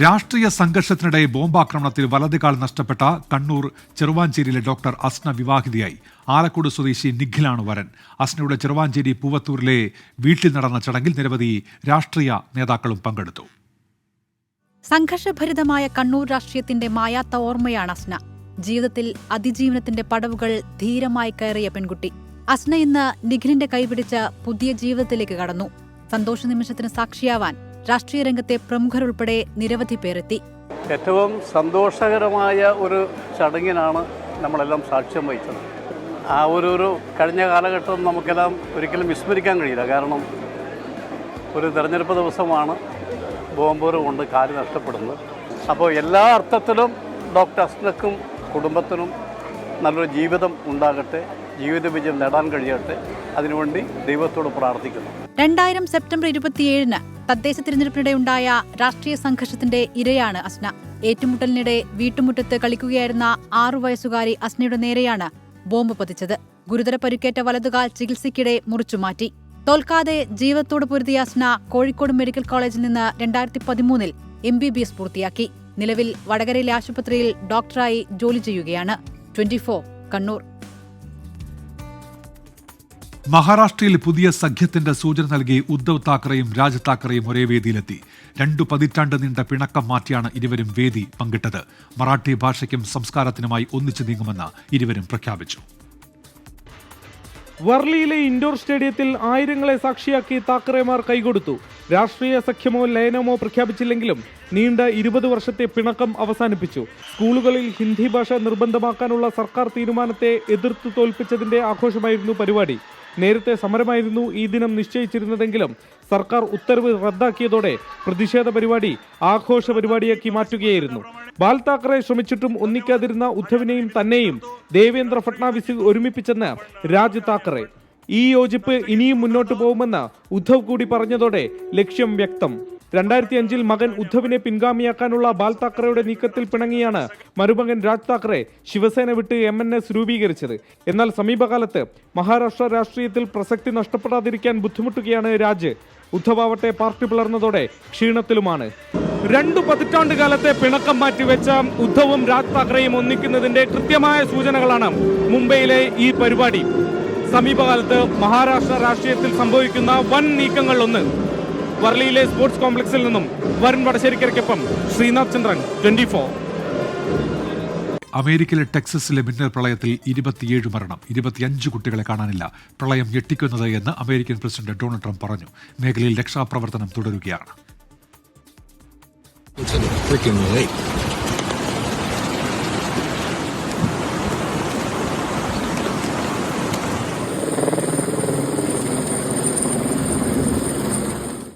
രാഷ്ട്രീയ സംഘർഷത്തിനിടെ ബോംബാക്രമണത്തിൽ വലതുകാൽ നഷ്ടപ്പെട്ട കണ്ണൂർ ചെറുവാഞ്ചേരിയിലെ ഡോക്ടർ അസ്ന വിവാഹിതയായി. ആലക്കോട് സ്വദേശി നിഖിലാണ് വരൻ. അസ്നയുടെ ചെറുവാഞ്ചേരി പൂവത്തൂരിലെ വീട്ടിൽ നടന്ന ചടങ്ങിൽ നിരവധി രാഷ്ട്രീയ നേതാക്കളും പങ്കെടുത്തു. സംഘർഷഭരിതമായ കണ്ണൂർ രാഷ്ട്രീയത്തിന്റെ മായാത്ത ഓർമ്മയാണ് അസ്ന. ജീവിതത്തിൽ അതിജീവനത്തിന്റെ പടവുകൾ ധീരമായി കയറിയ പെൺകുട്ടി. അസ്ന ഇന്ന് നിഖിലിന്റെ കൈപിടിച്ച് പുതിയ ജീവിതത്തിലേക്ക് കടന്നു. സന്തോഷ നിമിഷത്തിന് സാക്ഷിയാവാൻ രാഷ്ട്രീയ രംഗത്തെ പ്രമുഖരുൾപ്പെടെ നിരവധി പേരെത്തി. ഏറ്റവും സന്തോഷകരമായ ഒരു ചടങ്ങിനാണ് നമ്മളെല്ലാം സാക്ഷ്യം വഹിച്ചത്. ആ ഒരു കഴിഞ്ഞ കാലഘട്ടം നമുക്കെല്ലാം ഒരിക്കലും വിസ്മരിക്കാൻ കഴിയില്ല. കാരണം ഒരു തെരഞ്ഞെടുപ്പ് ദിവസമാണ് ബോംബേറ് കൊണ്ട് കാല് നഷ്ടപ്പെടുന്നത്. അപ്പോൾ എല്ലാ അർത്ഥത്തിലും ഡോക്ടർ അസ്നക്കും കുടുംബത്തിനും നല്ലൊരു ജീവിതം ഉണ്ടാകട്ടെ, ജീവിത വിജയം നേടാൻ കഴിയട്ടെ, അതിനുവേണ്ടി ദൈവത്തോട് പ്രാർത്ഥിക്കുന്നു. 2000 സെപ്റ്റംബർ 27-ന് തദ്ദേശ തിരഞ്ഞെടുപ്പിനിടെയുണ്ടായ രാഷ്ട്രീയ സംഘർഷത്തിന്റെ ഇരയാണ് അസ്ന. ഏറ്റുമുട്ടലിനിടെ വീട്ടുമുറ്റത്ത് കളിക്കുകയായിരുന്ന 6 വയസ്സുകാരി അസ്നയുടെ നേരെയാണ് ബോംബ് പതിച്ചത്. ഗുരുതര പരിക്കേറ്റ വലതുകാൽ ചികിത്സയ്ക്കിടെ മുറിച്ചുമാറ്റി. തോൽക്കാതെ ജീവിതത്തോട് പൊരുതിയ അസ്ന കോഴിക്കോട് മെഡിക്കൽ കോളേജിൽ നിന്ന് 2013-ൽ MBBS പൂർത്തിയാക്കി. നിലവിൽ വടകരയിലെ ആശുപത്രിയിൽ ഡോക്ടറായി ജോലി ചെയ്യുകയാണ്. 24 കണ്ണൂർ. മഹാരാഷ്ട്രയിൽ പുതിയ സഖ്യത്തിന്റെ സൂചന നൽകി ഉദ്ധവ് താക്കറെയും രാജ് താക്കറെയും ഒരേ വേദിയിലെത്തി. 2 പതിറ്റാണ്ട് നീണ്ട പിണക്കം മാറ്റിയാണ് ഇരുവരും വേദി പങ്കിട്ടത്. മറാഠി ഭാഷയ്ക്കും സംസ്കാരത്തിനുമായി ഒന്നിച്ചു നീങ്ങുമെന്ന് ഇരുവരും പ്രഖ്യാപിച്ചു. വർളിയിലെ ഇൻഡോർ സ്റ്റേഡിയത്തിൽ ആയിരങ്ങളെ സാക്ഷിയാക്കി താക്കറേമാർ കൈകൊടുത്തു. രാഷ്ട്രീയ സഖ്യമോ ലയനമോ പ്രഖ്യാപിച്ചില്ലെങ്കിലും നീണ്ട 20 വർഷത്തെ പിണക്കം അവസാനിപ്പിച്ചു. സ്കൂളുകളിൽ ഹിന്ദി ഭാഷ നിർബന്ധമാക്കാനുള്ള സർക്കാർ തീരുമാനത്തെ എതിർത്ത് തോൽപ്പിച്ചതിന്റെ ആഘോഷമായിരുന്നു പരിപാടി. നേരത്തെ സമരമായിരുന്നു ഈ ദിനം നിശ്ചയിച്ചിരുന്നതെങ്കിലും സർക്കാർ ഉത്തരവ് റദ്ദാക്കിയതോടെ പ്രതിഷേധ പരിപാടി ആഘോഷ പരിപാടിയാക്കി മാറ്റുകയായിരുന്നു. ബാൽ താക്കറെ ശ്രമിച്ചിട്ടും ഒന്നിക്കാതിരുന്ന ഉദ്ധവിനെയും തന്നെയും ദേവേന്ദ്ര ഫട്നാവിസ് ഒരുമിപ്പിച്ചെന്ന് രാജ് താക്കറെ. ഈ യോജിപ്പ് ഇനിയും മുന്നോട്ടു പോകുമെന്ന് ഉദ്ധവ് കൂടി പറഞ്ഞതോടെ ലക്ഷ്യം വ്യക്തം. 2005-ൽ മകൻ ഉദ്ധവിനെ പിൻഗാമിയാക്കാനുള്ള ബാൽ താക്കറെയുടെ നീക്കത്തിൽ പിണങ്ങിയാണ് മരുമകൻ രാജ് താക്കറെ ശിവസേന വിട്ട് MNS രൂപീകരിച്ചത്. എന്നാൽ സമീപകാലത്ത് മഹാരാഷ്ട്ര രാഷ്ട്രീയത്തിൽ പ്രസക്തി നഷ്ടപ്പെടാതിരിക്കാൻ ബുദ്ധിമുട്ടുകയാണ് രാജ്. ഉദ്ധവാവട്ടെ പാർട്ടി പിളർന്നതോടെ ക്ഷീണത്തിലുമാണ്. 2 പതിറ്റാണ്ട് കാലത്തെ പിണക്കം മാറ്റിവെച്ച ഉദ്ധവും രാജ് താക്കറെയും ഒന്നിക്കുന്നതിന്റെ കൃത്യമായ സൂചനകളാണ് മുംബൈയിലെ ഈ പരിപാടി. സമീപകാലത്ത് മഹാരാഷ്ട്ര രാഷ്ട്രീയത്തിൽ സംഭവിക്കുന്ന വൻ നീക്കങ്ങളിലൊന്ന്. വർളിയിലെ സ്പോർട്സ് കോംപ്ലക്സിൽ നിന്നും വരുൺ വടശ്ശേരിക്കരയ്ക്കൊപ്പം ശ്രീനാഥ് ചന്ദ്രൻ, 24. അമേരിക്കയിലെ ടെക്സസിലെ മിന്നൽ പ്രളയത്തിൽ 27 മരണം, 25 കുട്ടികളെ കാണാനില്ല. പ്രളയം ഞെട്ടിക്കുന്നത് എന്ന് അമേരിക്കൻ പ്രസിഡന്റ് ഡൊണാൾഡ് ട്രംപ് പറഞ്ഞു. മേഖലയിൽ രക്ഷാപ്രവർത്തനം തുടരുകയാണ്.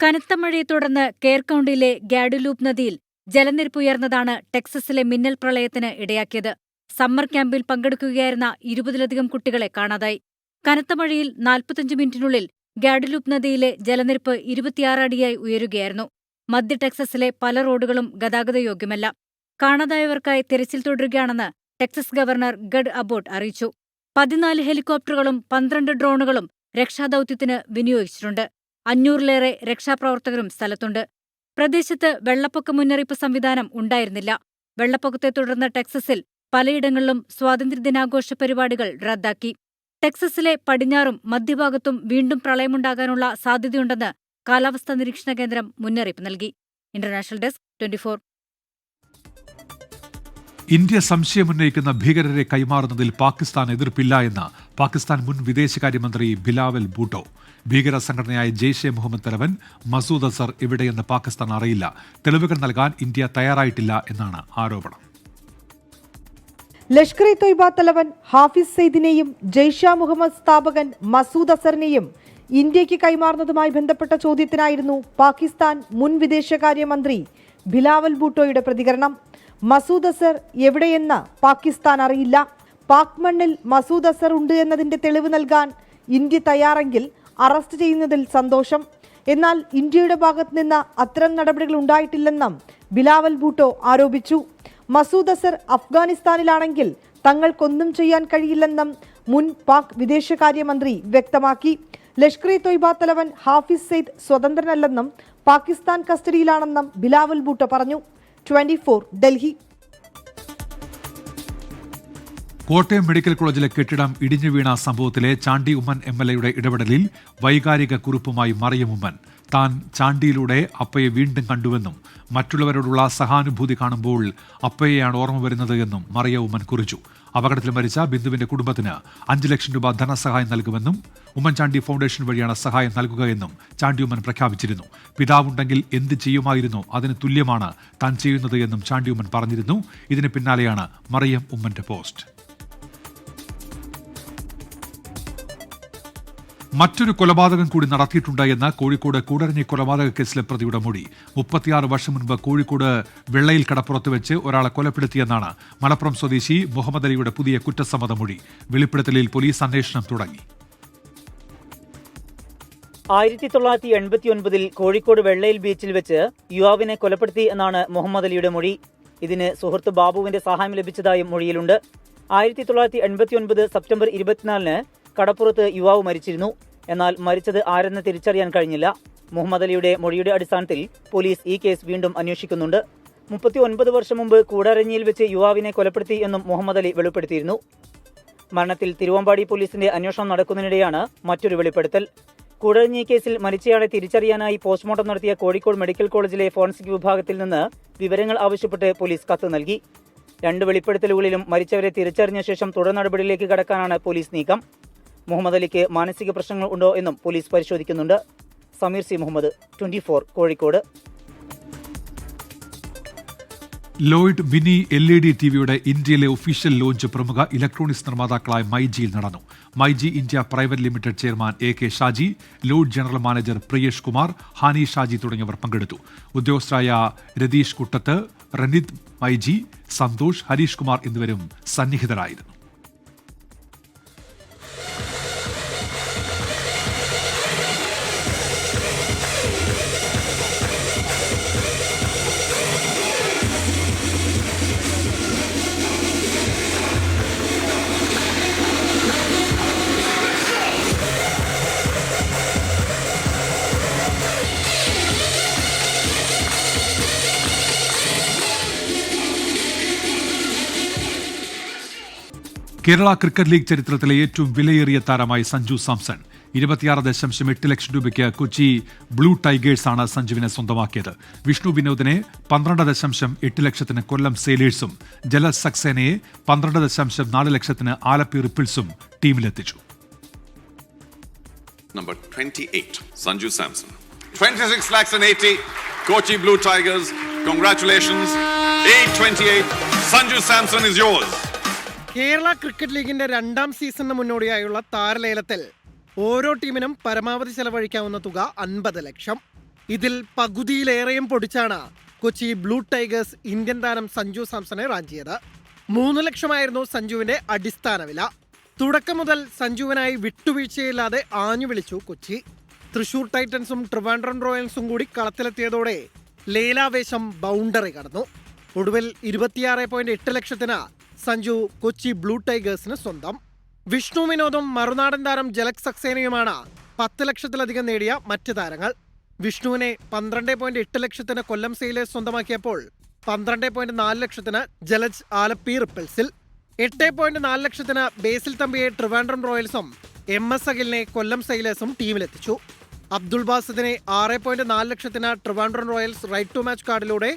കനത്ത മഴയെ തുടർന്ന് കെയർ കൗണ്ടിയിലെ ഗാഡുലൂപ്പ് നദിയിൽ ജലനിരപ്പ് ഉയർന്നതാണ് ടെക്സസിലെ മിന്നൽ പ്രളയത്തിന് ഇടയാക്കിയത്. സമ്മർ ക്യാമ്പിൽ പങ്കെടുക്കുകയായിരുന്ന 20-ലധികം കുട്ടികളെ കാണാതായി. കനത്ത മഴയിൽ 45 മിനിറ്റിനുള്ളിൽ ഗാഡുലൂപ്പ് നദിയിലെ ജലനിരപ്പ് 26 അടിയായി ഉയരുകയായിരുന്നു. മധ്യ ടെക്സസിലെ പല റോഡുകളും ഗതാഗതയോഗ്യമല്ല. കാണാതായവർക്കായി തിരച്ചിൽ തുടരുകയാണെന്ന് ടെക്സസ് ഗവർണർ ഗഡ് അബോട്ട് അറിയിച്ചു. 14 ഹെലികോപ്റ്ററുകളും 12 ഡ്രോണുകളും രക്ഷാദൌത്യത്തിന് വിനിയോഗിച്ചിട്ടുണ്ട്. 500-ലേറെ രക്ഷാപ്രവർത്തകരും സ്ഥലത്തുണ്ട്. പ്രദേശത്ത് വെള്ളപ്പൊക്ക മുന്നറിയിപ്പ് സംവിധാനം ഉണ്ടായിരുന്നില്ല. വെള്ളപ്പൊക്കത്തെ തുടർന്ന് ടെക്സസിൽ പലയിടങ്ങളിലും സ്വാതന്ത്ര്യദിനാഘോഷ പരിപാടികൾ റദ്ദാക്കി. ടെക്സസിലെ പടിഞ്ഞാറും മധ്യഭാഗത്തും വീണ്ടും പ്രളയമുണ്ടാകാനുള്ള സാധ്യതയുണ്ടെന്ന് കാലാവസ്ഥാ നിരീക്ഷണ കേന്ദ്രം മുന്നറിയിപ്പ് നൽകി. International desk 24. ഇന്ത്യ സംശയമുന്നയിക്കുന്ന ഭീകരരെ കൈമാറുന്നതിൽ പാകിസ്ഥാൻ എതിർപ്പില്ല എന്ന് പാകിസ്ഥാൻ മുൻ വിദേശകാര്യമന്ത്രി ബിലാവൽ ഭൂട്ടോ. ഭീകര സംഘടനയായ ജെയ്ഷെ മുഹമ്മദ് തലവൻ മസൂദ് അസർ എവിടെയെന്ന് പാകിസ്ഥാൻ അറിയില്ല. തെളിവുകൾ നൽകാൻ ഇന്ത്യ തയ്യാറായിട്ടില്ല എന്നാണ് ആരോപണം. ലഷ്കർ ഇ തൊയ്ബ തലവൻ ഹാഫിസ് സെയ്ദിനെയും ജെയ്ഷെ മുഹമ്മദ് സ്ഥാപകൻ മസൂദ് അസറിനെയും ഇന്ത്യയ്ക്ക് കൈമാറുന്നതുമായി ബന്ധപ്പെട്ട ചോദ്യത്തിനായിരുന്നു പാകിസ്ഥാൻ മുൻ വിദേശകാര്യമന്ത്രി ബിലാവൽ ഭൂട്ടോയുടെ പ്രതികരണം. മസൂദ് അസർ എവിടെയെന്ന് പാകിസ്ഥാൻ അറിയില്ല. പാക് മണ്ണിൽ മസൂദ് അസർ ഉണ്ട് എന്നതിന്റെ തെളിവ് നൽകാൻ ഇന്ത്യ തയ്യാറെങ്കിൽ അറസ്റ്റ് ചെയ്യുന്നതിൽ സന്തോഷം. എന്നാൽ ഇന്ത്യയുടെ ഭാഗത്ത് നിന്ന് അത്തരം നടപടികൾ ഉണ്ടായിട്ടില്ലെന്നും ബിലാവൽ ഭൂട്ടോ ആരോപിച്ചു. മസൂദ് അസർ അഫ്ഗാനിസ്ഥാനിലാണെങ്കിൽ തങ്ങൾക്കൊന്നും ചെയ്യാൻ കഴിയില്ലെന്നും മുൻ പാക് വിദേശകാര്യമന്ത്രി വ്യക്തമാക്കി. ലഷ്കർ ഇ തൊയ്ബ തലവൻ ഹാഫിസ് സെയ്ദ് സ്വതന്ത്രനല്ലെന്നും പാകിസ്ഥാൻ കസ്റ്റഡിയിലാണെന്നും ബിലാവൽ ഭൂട്ടോ പറഞ്ഞു. 24 ഡൽഹി. കോട്ടയം മെഡിക്കൽ കോളേജിലെ കെട്ടിടം ഇടിഞ്ഞു വീണ സംഭവത്തിലെ ചാണ്ടി ഉമ്മൻ MLAയുടെ ഇടപെടലിൽ വൈകാരിക കുറിപ്പുമായി മറിയം ഉമ്മൻ. താൻ ചാണ്ടിയിലൂടെ അപ്പയെ വീണ്ടും കണ്ടുവെന്നും മറ്റുള്ളവരോടുള്ള സഹാനുഭൂതി കാണുമ്പോൾ അപ്പയെയാണ് ഓർമ്മ വരുന്നത് എന്നും മറിയ ഉമ്മൻ കുറിച്ചു. അപകടത്തിൽ മരിച്ച ബിന്ദുവിന്റെ കുടുംബത്തിന് 5 ലക്ഷം രൂപ ധനസഹായം നൽകുമെന്നും ഉമ്മൻചാണ്ടി ഫൗണ്ടേഷൻ വഴിയാണ് സഹായം നൽകുക എന്നും ചാണ്ടി ഉമ്മൻ പ്രഖ്യാപിച്ചിരുന്നു. പിതാവുണ്ടെങ്കിൽ എന്ത് ചെയ്യുമായിരുന്നോ അതിന് തുല്യമാണ് താൻ ചെയ്യുന്നത് എന്നും ചാണ്ടി ഉമ്മൻ പറഞ്ഞിരുന്നു. ഇതിന് പിന്നാലെയാണ് മറിയം ഉമ്മന്റെ പോസ്റ്റ്. മറ്റൊരു കൊലപാതകം കൂടി നടത്തിയിട്ടുണ്ട് എന്ന് കോഴിക്കോട് കൂടരഞ്ഞി കൊലപാതക കേസിലെ പ്രതിയുടെ മൊഴി. 36 വർഷം മുൻപ് കോഴിക്കോട് വെള്ളയിൽ കടപ്പുറത്ത് വെച്ച് ഒരാളെ കൊലപ്പെടുത്തിയെന്നാണ് മലപ്പുറം സ്വദേശി മുഹമ്മദ് അലിയുടെ പുതിയ കുറ്റസമ്മത മൊഴി. വെളിപ്പെടുത്തലിൽ പോലീസ് അന്വേഷണം തുടങ്ങി. 1989 കോഴിക്കോട് വെള്ളയിൽ ബീച്ചിൽ വെച്ച് യുവാവിനെ കൊലപ്പെടുത്തി എന്നാണ് മുഹമ്മദ് അലിയുടെ മൊഴി. ഇതിന് സുഹൃത്ത് ബാബുവിന്റെ സഹായം ലഭിച്ചതായും മൊഴിയിലുണ്ട്. 1989 സെപ്റ്റംബർ 24-ന് കടപ്പുറത്ത് യുവാവ് മരിച്ചിരുന്നു. എന്നാൽ മരിച്ചത് ആരെന്ന് തിരിച്ചറിയാൻ കഴിഞ്ഞില്ല. മുഹമ്മദ് അലിയുടെ മൊഴിയുടെ അടിസ്ഥാനത്തിൽ പോലീസ് ഈ കേസ് വീണ്ടും അന്വേഷിക്കുന്നുണ്ട്. 39 വർഷം മുമ്പ് കൂടരഞ്ഞിയിൽ വെച്ച് യുവാവിനെ കൊലപ്പെടുത്തി എന്നും മുഹമ്മദ് അലി വെളിപ്പെടുത്തിയിരുന്നു. മരണത്തിൽ തിരുവമ്പാടി പോലീസിന്റെ അന്വേഷണം നടക്കുന്നതിനിടെയാണ് മറ്റൊരു വെളിപ്പെടുത്തൽ. കൂടരഞ്ഞി കേസിൽ മരിച്ചയാളെ തിരിച്ചറിയാനായി പോസ്റ്റ്മോർട്ടം നടത്തിയ കോഴിക്കോട് മെഡിക്കൽ കോളേജിലെ ഫോറൻസിക് വിഭാഗത്തിൽ നിന്ന് വിവരങ്ങൾ ആവശ്യപ്പെട്ട് പോലീസ് കത്ത് നൽകി. 2 വെളിപ്പെടുത്തലുകളിലും മരിച്ചവരെ തിരിച്ചറിഞ്ഞ ശേഷം തുടർ നടപടിയിലേക്ക് കടക്കാനാണ് പോലീസ് നീക്കം. മുഹമ്മദ് അലിക്ക് മാനസിക പ്രശ്നങ്ങൾ ഉണ്ടോ എന്നും പോലീസ് പരിശോധിക്കുന്നുണ്ട്. Sameer C Muhammad, 24 Kozhikode. Lloyd mini LED ടിവിയുടെ ഇന്ത്യയിലെ ഒഫീഷ്യൽ ലോഞ്ച് പ്രമുഖ ഇലക്ട്രോണിക്സ് നിർമ്മാതാക്കളായ മൈജിയിൽ നടന്നു. MyG India private limited chairman AK Shaji, Lloyd general manager Priyesh Kumar, Hani Shaji തുടങ്ങിയവർ പങ്കെടുത്തു. ഉദ്യോഗസ്ഥരായ രതീഷ് കുട്ടത്ത്, റനിത് മൈജി, സന്തോഷ്, ഹരീഷ് കുമാർ എന്നിവരും സന്നിഹിതരായിരുന്നു. കേരള ക്രിക്കറ്റ് ലീഗ് ചരിത്രത്തിലെ ഏറ്റവും വിലയേറിയ താരമായി സഞ്ജു സാംസൺ. 26.8 ലക്ഷം രൂപയ്ക്ക് കൊച്ചി ബ്ലൂ ടൈഗേഴ്സാണ് സഞ്ജുവിനെ സ്വന്തമാക്കിയത്. വിഷ്ണു വിനോദിനെ 12.8 ലക്ഷത്തിന് കൊല്ലം സെയിലേഴ്സും ജലജ് സക്സേനയെ 12.4 ലക്ഷത്തിന് Alleppey റിപ്പിൾസും ടീമിലെത്തിച്ചു. Number 28, Sanju Samson. 26,80,000, Kochi Blue Tigers. Congratulations. 828, Sanju Samson is yours. Kerala cricket ലീഗിന്റെ 2ാം സീസണിന് മുന്നോടിയായുള്ള താരലേലത്തിൽ ഓരോ ടീമിനും പരമാവധി ചെലവഴിക്കാവുന്ന തുക 50 ലക്ഷം. ഇതിൽ പകുതിയിലേറെയും പൊടിച്ചാണ് കൊച്ചി ബ്ലൂ ടൈഗേഴ്സ് ഇന്ത്യൻ താരം സഞ്ജു സാംസണെ റാഞ്ചിയത്. 3 ലക്ഷമായിരുന്നു സഞ്ജുവിന്റെ അടിസ്ഥാന വില. തുടക്കം മുതൽ സഞ്ജുവിനായി വിട്ടുവീഴ്ചയില്ലാതെ ആഞ്ഞു വിളിച്ചു കൊച്ചി. തൃശൂർ ടൈറ്റൻസും ട്രിവാൻഡ്രം റോയൽസും കൂടി കളത്തിലെത്തിയതോടെ ലേലാവേശം ബൗണ്ടറി കടന്നു. ഒടുവിൽ 26.8 ലക്ഷത്തിന് സഞ്ജു കൊച്ചി ബ്ലൂ ടൈഗേഴ്സിന് സ്വന്തം. വിഷ്ണു വിനോദും മറുനാടൻ താരം ജലജ് സക്സേനയുമാണ് 10 ലക്ഷത്തിലധികം നേടിയ മറ്റ് താരങ്ങൾ. വിഷ്ണുവിനെ 12.8 ലക്ഷത്തിന് കൊല്ലം സെയിലേഴ്സ് സ്വന്തമാക്കിയപ്പോൾ 12.4 ലക്ഷത്തിന് ജലജ് ആലപ്പി റിപ്പിൾസിൽ, 8.4 ലക്ഷത്തിന് ബേസിൽ തമ്പിയെ ട്രിവാൻഡ്രം റോയൽസും MS അഖിലിനെ കൊല്ലം സെയിലേഴ്സും ടീമിലെത്തിച്ചു. അബ്ദുൾ ബാസിദിനെ 6.4 ലക്ഷത്തിന് Trivandrum Royals right to match കാർഡിലൂടെ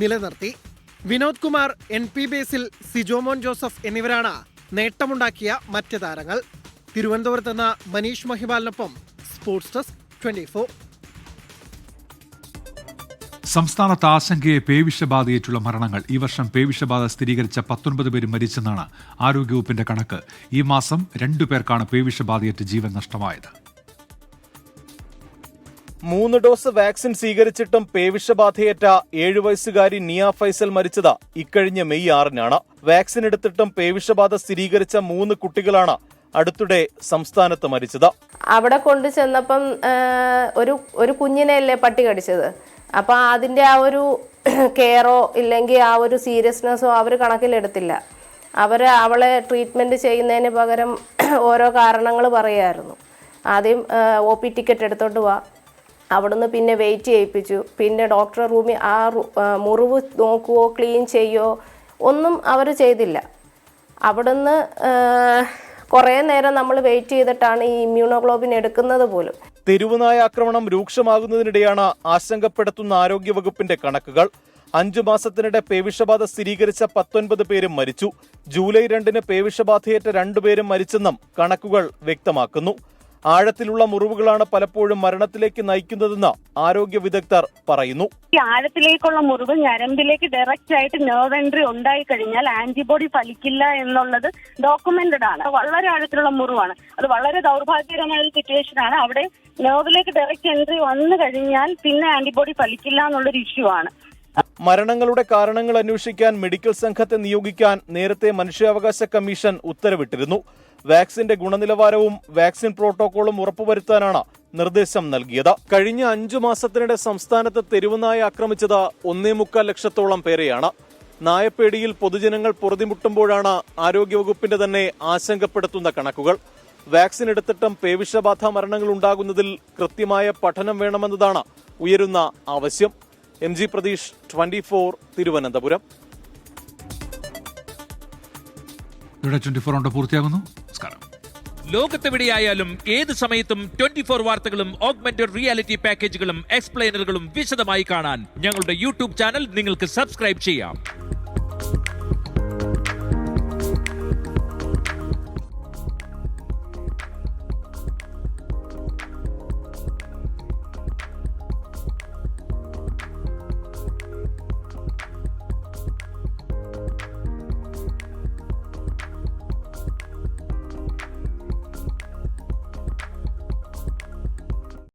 നിലനിർത്തി. വിനോദ് കുമാർ, NP ബേസിൽ, സിജോമോൻ ജോസഫ് എന്നിവരാണ് നേട്ടമുണ്ടാക്കിയ മറ്റ് താരങ്ങൾ. തിരുവനന്തപുരത്ത് നിന്ന് മനീഷ് മഹിബാലിനൊപ്പം സ്പോർട്സ് ഡെസ്ക് 24. സംസ്ഥാനത്ത് ആശങ്കയെ പേവിഷബാധയേറ്റുള്ള മരണങ്ങൾ. ഈ വർഷം പേവിഷബാധ സ്ഥിരീകരിച്ച 19 പേരും മരിച്ചെന്നാണ് ആരോഗ്യവകുപ്പിന്റെ കണക്ക്. ഈ മാസം 2 പേർക്കാണ് പേവിഷബാധയേറ്റ് ജീവൻ നഷ്ടമായത്. 3 ഡോസ് വാക്സിൻ സ്വീകരിച്ചിട്ടും പേവിഷബാധയേറ്റ 7 വയസ്സുകാരി നിയ ഫൈസൽ മരിച്ചത് ഇക്കഴിഞ്ഞ മെയ് 6-നാണ്. വാക്സിൻ എടുത്തിട്ടും പേവിഷബാധ സ്ഥിരീകരിച്ച 3 കുട്ടികളാണ് അടുത്തിടെ സംസ്ഥാനത്ത് മരിച്ചത്. അവിടെ കൊണ്ടു ചെന്നപ്പം ഒരു കുഞ്ഞിനെയല്ലേ പട്ടി കടിച്ചത്. അപ്പൊ അതിന്റെ ആ ഒരു കെയറോ ഇല്ലെങ്കിൽ ആ ഒരു സീരിയസ്നെസ്സോ അവർ കണക്കിലെടുത്തില്ല. അവളെ ട്രീറ്റ്മെന്റ് ചെയ്യുന്നതിന് പകരം ഓരോ കാരണങ്ങൾ പറയായിരുന്നു. ആദ്യം OP ടിക്കറ്റ് എടുത്തോണ്ട് വാ, അവിടുന്ന് പിന്നെ വെയിറ്റ് ചെയ്യിപ്പിച്ചു. പിന്നെ ഡോക്ടർ റൂമിൽ ആ മുറിവ് നോക്കുവോ ക്ലീൻ ചെയ്യോ ഒന്നും അവർ ചെയ്തില്ല. അവിടുന്ന് കുറേ നേരം നമ്മൾ വെയിറ്റ് ചെയ്തിട്ടാണ് ഈ ഇമ്മ്യൂണോഗ്ലോബിൻ എടുക്കുന്നത് പോലും. തെരുവുനായ ആക്രമണം രൂക്ഷമാകുന്നതിനിടെയാണ് ആശങ്കപ്പെടുത്തുന്ന ആരോഗ്യവകുപ്പിന്റെ കണക്കുകൾ. 5 മാസത്തിനിടെ പേവിഷബാധ സ്ഥിരീകരിച്ച 19 പേരും മരിച്ചു. ജൂലൈ 2-ന് പേവിഷബാധയേറ്റ 2 പേരും മരിച്ചെന്നും കണക്കുകൾ വ്യക്തമാക്കുന്നു. ആഴത്തിലുള്ള മുറിവുകളാണ് പലപ്പോഴും മരണത്തിലേക്ക് നയിക്കുന്നതെന്ന് ആരോഗ്യ വിദഗ്ധർ പറയുന്നു. ഈ ആഴത്തിലേക്കുള്ള മുറിവ് ഞരമ്പിലേക്ക് ഡയറക്റ്റ് ആയിട്ട് നെർവ് എൻട്രി ഉണ്ടായി കഴിഞ്ഞാൽ ആന്റിബോഡി ഫലിക്കില്ല എന്നുള്ളത് ഡോക്യുമെന്റഡ് ആണ്. വളരെ ആഴത്തിലുള്ള മുറിവാണ്. അത് വളരെ ദൗർഭാഗ്യകരമായ ഒരു സിറ്റുവേഷൻ ആണ്. അവിടെ നെർവിലേക്ക് ഡയറക്റ്റ് എൻട്രി വന്നു കഴിഞ്ഞാൽ പിന്നെ ആന്റിബോഡി ഫലിക്കില്ല എന്നുള്ളൊരു ഇഷ്യൂ ആണ്. മരണങ്ങളുടെ കാരണങ്ങൾ അന്വേഷിക്കാൻ മെഡിക്കൽ സംഘത്തെ നിയോഗിക്കാൻ നേരത്തെ മനുഷ്യാവകാശ കമ്മീഷൻ ഉത്തരവിട്ടിരുന്നു. വാക്സിന്റെ ഗുണനിലവാരവും വാക്സിൻ പ്രോട്ടോകോളും ഉറപ്പുവരുത്താനാണ് നിർദ്ദേശം നൽകിയത്. കഴിഞ്ഞ 5 മാസത്തിനിടെ സംസ്ഥാനത്ത് തെരുവുനായ ആക്രമിച്ചത് 1.25 ലക്ഷത്തോളം പേരെയാണ്. നായപ്പേടിയിൽ പൊതുജനങ്ങൾ പൊറുതിമുട്ടുമ്പോഴാണ് ആരോഗ്യവകുപ്പിന്റെ തന്നെ ആശങ്കപ്പെടുത്തുന്ന കണക്കുകൾ. വാക്സിൻ എടുത്തിട്ടും പേവിഷബാധ മരണങ്ങൾ ഉണ്ടാകുന്നതിൽ കൃത്യമായ പഠനം വേണമെന്നതാണ് ഉയരുന്ന ആവശ്യം. MG പ്രതീഷ്, 24, തിരുവനന്തപുരം. ഇവിടെ 24 പൂർത്തിയാകുന്നു. നമസ്കാരം. ലോകത്തെവിടെയായാലും ഏത് സമയത്തും 24 വാർത്തകളും ഓഗ്മെന്റഡ് റിയാലിറ്റി പാക്കേജുകളും എക്സ്പ്ലെയിനറുകളും വിശദമായി കാണാൻ ഞങ്ങളുടെ YouTube ചാനൽ നിങ്ങൾക്ക് സബ്സ്ക്രൈബ് ചെയ്യാം.